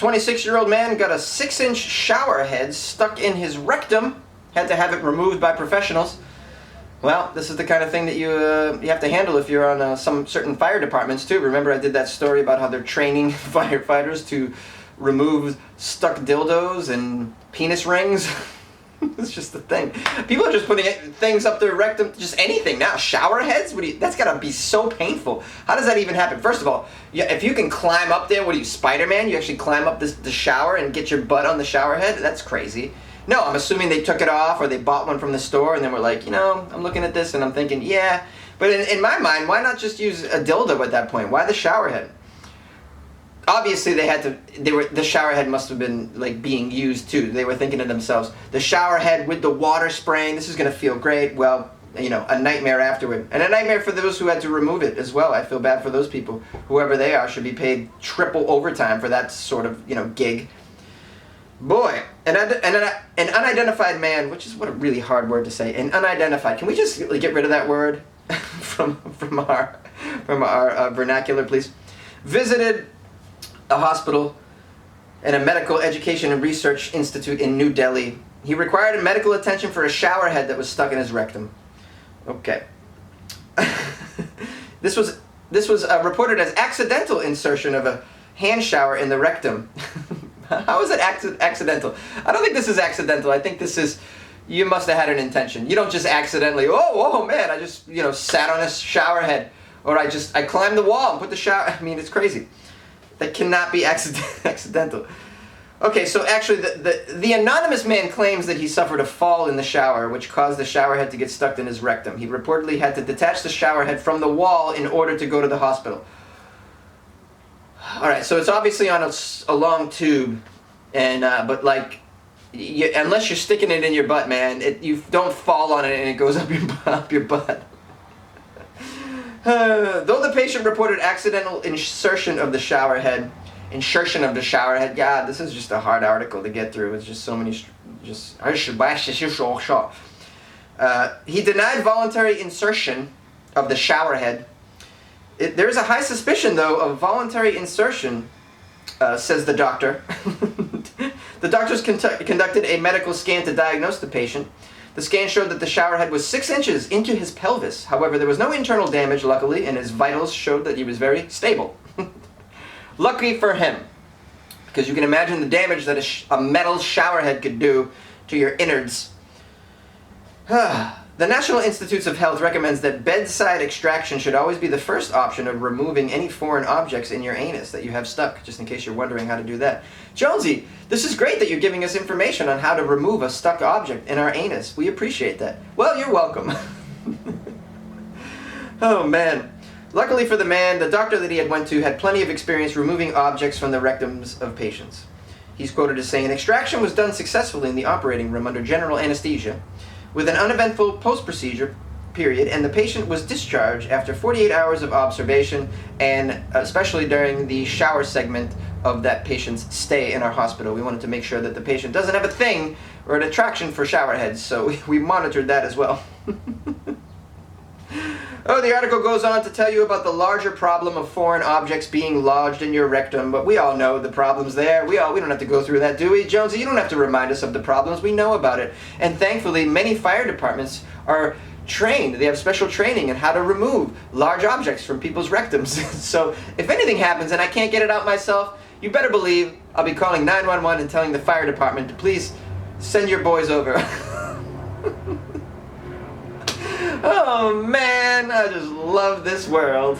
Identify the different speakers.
Speaker 1: 26-year-old man got a 6-inch shower head stuck in his rectum. Had to have it removed by professionals. Well, this is the kind of thing that you have to handle if you're on some certain fire departments too. Remember I did that story about how they're training firefighters to remove stuck dildos and penis rings? It's just the thing. People are just putting things up their rectum, just anything now. Shower heads? That's gotta be so painful. How does that even happen? First of all, if you can climb up there, what are you, Spider-Man? You actually climb up the shower and get your butt on the shower head? That's crazy. No, I'm assuming they took it off or they bought one from the store and then were like, you know, I'm looking at this and I'm thinking, yeah. But in my mind, why not just use a dildo at that point? Why the shower head? Obviously the shower head must have been like being used too. They were thinking to themselves, the shower head with the water spraying, this is gonna feel great. Well, you know, a nightmare afterward. And a nightmare for those who had to remove it as well. I feel bad for those people. Whoever they are should be paid triple overtime for that sort of, you know, gig. Boy, an unidentified man, which is what a really hard word to say, an unidentified. Can we just get rid of that word from our vernacular, please? Visited a hospital and a medical education and research institute in New Delhi. He required medical attention for a shower head that was stuck in his rectum. Okay. This was reported as accidental insertion of a hand shower in the rectum. How is it accidental? I don't think this is accidental. I think this is, you must have had an intention. You don't just accidentally, oh man, I just, you know, sat on a shower head. Or I climbed the wall and put the shower, I mean, it's crazy. That cannot be accidental. Okay, so actually the anonymous man claims that he suffered a fall in the shower, which caused the shower head to get stuck in his rectum. He reportedly had to detach the shower head from the wall in order to go to the hospital. Alright, so it's obviously on a long tube, and but like, unless you're sticking it in your butt, man, you don't fall on it and it goes up your butt. Though the patient reported accidental insertion of the shower head, God, this is just a hard article to get through. It's just so many, he denied voluntary insertion of the shower head. There is a high suspicion, though, of voluntary insertion, says the doctor. The doctors conducted a medical scan to diagnose the patient. The scan showed that the shower head was 6 inches into his pelvis. However, there was no internal damage, luckily, and his vitals showed that he was very stable. Lucky for him, because you can imagine the damage that a metal shower head could do to your innards. The National Institutes of Health recommends that bedside extraction should always be the first option of removing any foreign objects in your anus that you have stuck, just in case you're wondering how to do that. Jonesy, this is great that you're giving us information on how to remove a stuck object in our anus. We appreciate that. Well, you're welcome. Oh, man. Luckily for the man, the doctor that he had went to had plenty of experience removing objects from the rectums of patients. He's quoted as saying, "Extraction was done successfully in the operating room under general anesthesia, with an uneventful post-procedure period, and the patient was discharged after 48 hours of observation, and especially during the shower segment of that patient's stay in our hospital. We wanted to make sure that the patient doesn't have a thing or an attraction for shower heads, so we monitored that as well." Oh, the article goes on to tell you about the larger problem of foreign objects being lodged in your rectum, but we all know the problems there. We don't have to go through that, do we? Jonesy, you don't have to remind us of the problems. We know about it. And thankfully, many fire departments are trained. They have special training in how to remove large objects from people's rectums. So if anything happens and I can't get it out myself, you better believe I'll be calling 911 and telling the fire department to please send your boys over. Oh man, I just love this world.